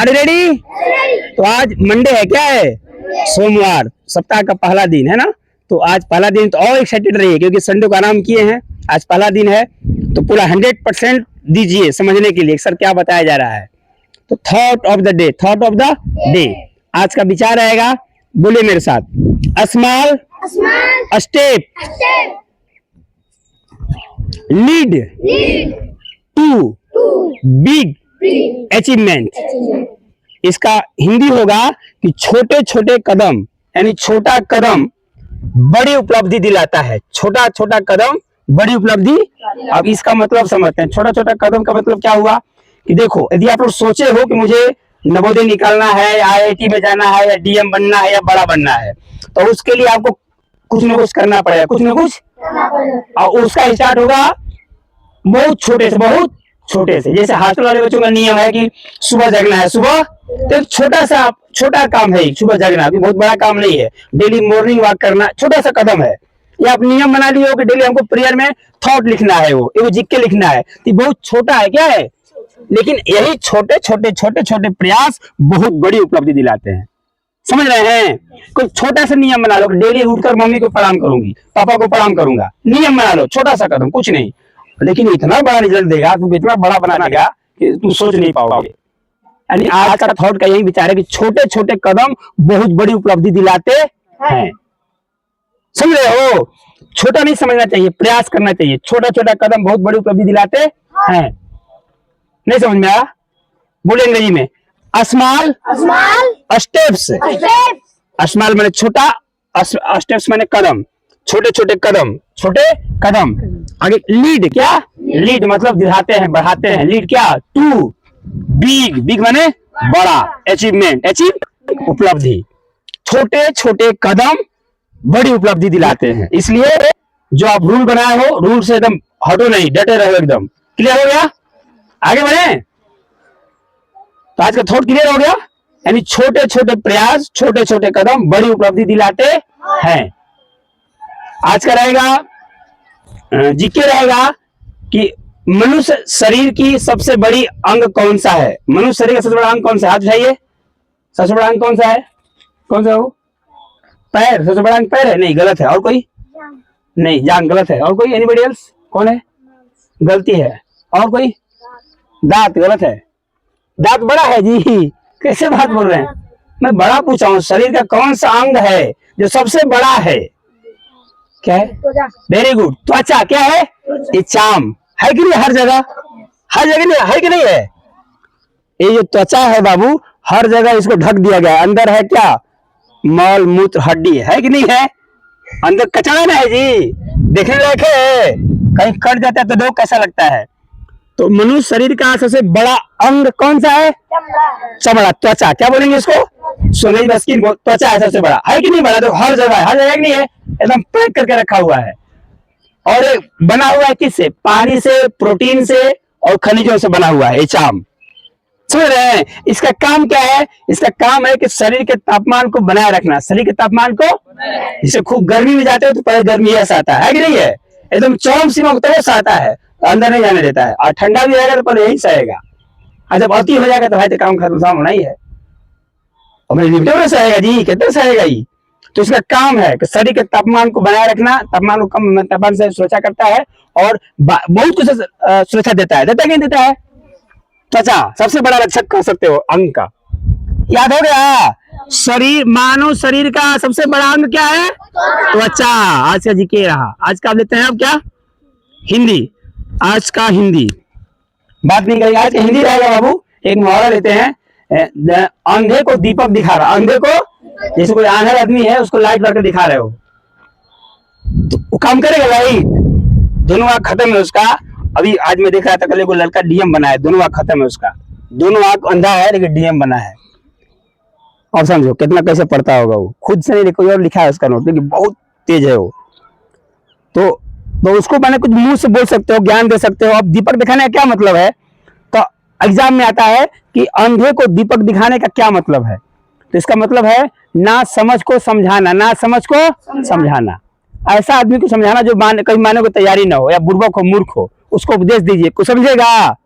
Are ready? तो आज Monday है, क्या है? सोमवार, सप्ताह का पहला दिन है ना। तो आज पहला दिन तो और एक्साइटेड रहिए क्योंकि संडे को आराम किए हैं, आज पहला दिन है। तो पूरा 100% दीजिए समझने के लिए सर क्या बताया जा रहा है। तो thought of the day, thought of the day आज का विचार रहेगा। बोलिए मेरे साथ, small step lead to big achievement. इसका हिंदी होगा कि छोटे छोटे कदम, यानी छोटा कदम बड़ी उपलब्धि दिलाता है। छोटा छोटा कदम बड़ी उपलब्धि। अब इसका मतलब समझते हैं। छोटा छोटा कदम का मतलब क्या हुआ कि देखो, यदि आप लोग सोचे हो कि मुझे नवोदय निकालना है, आईआईटी में जाना है, या डीएम बनना है, या बड़ा बनना है, तो उसके लिए आपको कुछ न कुछ करना पड़ेगा, कुछ न कुछ। और उसका स्टार्ट होगा बहुत छोटे से। जैसे हॉस्टल वाले बच्चों का नियम है कि सुबह जगना है। सुबह तो एक छोटा काम है, सुबह जगना भी बहुत बड़ा काम नहीं है। डेली मॉर्निंग वॉक करना छोटा सा कदम है। या आप नियम बना लिए हो कि डेली हमको प्रेयर में थॉट लिखना है, वो जिक के लिखना है, तो बहुत छोटा है, क्या है। लेकिन यही छोटे प्रयास बहुत बड़ी उपलब्धि दिलाते हैं। समझ रहे हैं? कोई छोटा सा नियम बना लो, डेली उठकर मम्मी को प्रणाम करूंगी, पापा को प्रणाम करूंगा। नियम बना लो, छोटा सा कदम, कुछ नहीं, लेकिन इतना बड़ा रिजल्ट देगा, तुम इतना बड़ा बनाएगा कि तुम सोच नहीं पाओगे। यानी आज का थॉट का यही विचार है कि छोटे छोटे कदम बहुत बड़ी उपलब्धि दिलाते हैं। समझ रहे हो? छोटा नहीं समझना चाहिए, प्रयास करना चाहिए। छोटा छोटा कदम बहुत बड़ी उपलब्धि दिलाते हैं। नहीं समझ में आया? बोले अंग्रेजी में, स्मॉल स्टेप्स। स्मॉल माने छोटा, स्टेप्स माने कदम, छोटे कदम। आगे लीड, क्या लीड मतलब दिलाते हैं, बढ़ाते हैं। लीड क्या? टू बिग माने बड़ा, अचीव उपलब्धि। छोटे कदम बड़ी उपलब्धि दिलाते हैं। इसलिए जो आप रूल बनाए हो, रूल से एकदम हटो नहीं, डटे रहो एकदम। क्लियर हो गया? आगे बढ़े। तो आज का थॉट क्लियर हो गया। यानी छोटे प्रयास, छोटे कदम बड़ी उपलब्धि दिलाते हैं। आज का रहेगा जीके रहेगा कि मनुष्य शरीर की सबसे बड़ी अंग कौन सा है? मनुष्य शरीर का सबसे बड़ा अंग कौन सा है? हाथ उठाइए। सबसे बड़ा अंग कौन सा है? कौन सा हो? पैर। सबसे बड़ा अंग पैर है? नहीं, गलत है। और कोई? नहीं, जान गलत है। और कोई? Anybody else? कौन है? गलती है। और कोई? दांत। गलत है। दांत बड़ा है जी, कैसे बात बोल रहे हैं? मैं बड़ा पूछा हूँ, शरीर का कौन सा अंग है जो सबसे बड़ा है? क्या है? Very good. त्वचा। क्या है? ये चाम है कि नहीं? हर जगह नहीं है कि नहीं है? ये जो त्वचा है बाबू, हर जगह इसको ढक दिया गया है। अंदर है क्या? मल मूत्र हड्डी है कि नहीं है? अंदर कचरा ना है जी, देखने लायक है। कहीं कट जाता है तो देखो कैसा लगता है। तो मनुष्य शरीर का सबसे बड़ा अंग कौन सा है? चमड़ा, त्वचा। क्या बोलेंगे इसको? सोने की स्किन। त्वचा है सबसे बड़ा, है कि नहीं बड़ा? तो हर जगह है, हर जगह नहीं है, एकदम पैक करके रखा हुआ है। और बना हुआ है किससे? पानी से, प्रोटीन से और खनिजों से बना हुआ है ये चाम। समझ रहे हैं? इसका काम क्या है? इसका काम है कि शरीर के तापमान को बनाए रखना। शरीर के तापमान को, जैसे खूब गर्मी में जाते हो तो पहले गर्मी ऐसा आता है कि नहीं है? एकदम चरम सीमा तक आता है तो अंदर नहीं जाने देता है। और ठंडा भी रहेगा तो पहले यही सहेगा, और जब अति हो जाएगा तो भाई तो काम खत्म होना ही है। और मेरे लिमिटेड में सहेगा जी, कितने सहेगा ही। तो इसका काम है कि शरीर के तापमान को बनाए रखना, तापमान को कम तापमान से सुरक्षा करता है और बहुत कुछ सुरक्षा देता है। देता है कि नहीं देता है? त्वचा सबसे बड़ा रक्षक कह सकते हो अंग का। याद हो गया? शरीर, मानव शरीर का सबसे बड़ा अंग क्या है? त्वचा। आज का जीके रहा। आज का लेते हैं अब क्या? हिंदी। आज का हिंदी बात नहीं करेंगे, आज का हिंदी रहेगा बाबू। एक मुहावरा लेते हैं, अंधे को दीपक दिखा रहा। अंधे को, जैसे कोई आंधर आदमी है उसको लाइट करके दिखा रहे हो तो वो काम करेगा? लाइट। दोनों आंख खत्म है उसका। अभी आज मैं देख रहा था, कल को लड़का डीएम बना है, दोनों आंख खत्म है उसका। दोनों आंख अंधा है लेकिन डीएम बना है। और समझो कितना कैसे पढ़ता होगा वो, खुद से नहीं, कोई और लिखा है उसका नोट, लेकिन बहुत तेज है वो। तो उसको मैंने कुछ मुंह से बोल सकते हो, ज्ञान दे सकते हो। अब दीपक दिखाने का क्या मतलब है? तो एग्जाम में आता है कि अंधे को दीपक दिखाने का क्या मतलब है? तो इसका मतलब है ना समझ को समझाना, ना समझ को समझाना। ऐसा आदमी को समझाना जो कहीं मानने को तैयारी ना हो, या बुर्बक हो, मूर्ख हो, उसको उपदेश दीजिए, कुछ समझेगा।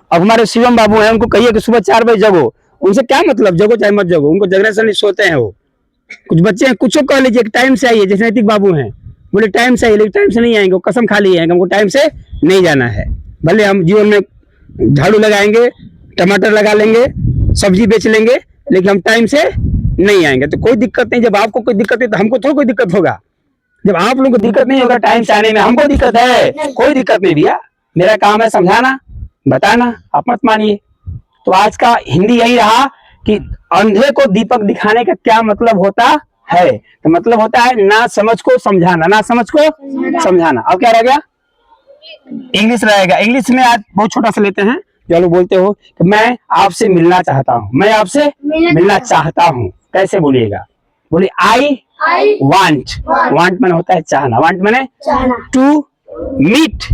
अब हमारे शिवम बाबू हैं, उनको कहिए कि सुबह 4 बजे जगो, उनसे क्या मतलब, जगो चाहे मत जगो, उनको जगने से नहीं सोते हैं वो। कुछ बच्चे हैं, कुछ कह लीजिए टाइम से आइए, जैसे नैतिक बाबू हैं, बोले टाइम से आइए, लेकिन टाइम से नहीं आएंगे, वो कसम खा लिए हैं हमको टाइम से नहीं जाना है। भले हम जीवन में झाड़ू लगाएंगे, टमाटर लगा लेंगे, सब्जी बेच लेंगे, लेकिन हम टाइम से नहीं आएंगे। तो कोई दिक्कत नहीं, जब आपको कोई दिक्कत है तो हमको थोड़ा कोई दिक्कत होगा। जब आप लोगों को दिक्कत नहीं होगा टाइम से आने में, हमको दिक्कत है, कोई दिक्कत नहीं भैया। मेरा काम है समझाना, बताना, आप मत मानिए। तो आज का हिंदी यही रहा कि अंधे को दीपक दिखाने का क्या मतलब होता है। तो मतलब होता है ना समझ को समझाना, ना समझ को समझाना। अब क्या रह गया, इंग्लिश रहेगा। इंग्लिश में आज बहुत छोटा सा लेते हैं, जो लोग बोलते हो कि मैं आपसे मिलना चाहता हूँ, मैं आपसे मिलना चाहता हूँ, कैसे बोलिएगा, बोलिए आई वांट। वांट मैंने होता है चाहना, वांट मैंने to meet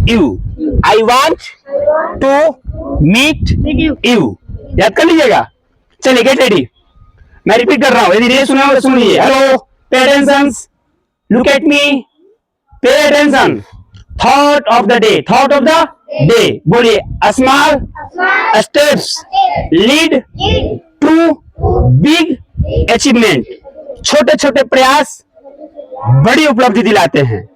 you, I want to meet you. याद कर लीजिएगा। चलिए गेट रेडी, मैं रिपीट कर रहा हूँ, यदि नहीं सुना हो तो सुन लीजिए। Hello, pay attention, look at me, pay attention. Thought of the day, thought of the day, बोलिए small steps lead to big achievement. छोटे छोटे प्रयास बड़ी उपलब्धि दिलाते हैं।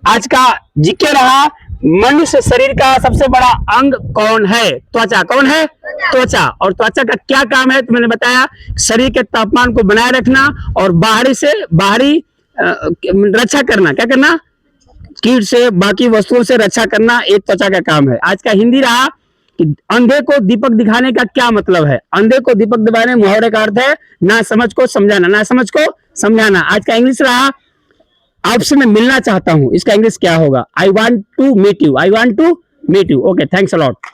आज का जिक्र रहा मनुष्य शरीर का सबसे बड़ा अंग कौन है, त्वचा। कौन है, त्वचा। और त्वचा का क्या काम है तो मैंने बताया, शरीर के तापमान को बनाए रखना और बाहरी रक्षा करना। क्या करना, कीट से, बाकी वस्तुओं से रक्षा करना, एक त्वचा का काम है। आज का हिंदी रहा कि अंधे को दीपक दिखाने का क्या मतलब है। अंधे को दीपक दिखाने मुहावरे का अर्थ है ना समझ को समझाना, ना समझ को समझाना। आज का इंग्लिश रहा आपसे मैं मिलना चाहता हूं, इसका इंग्लिश क्या होगा, I want to meet you, I want to meet you. Okay, thanks a lot.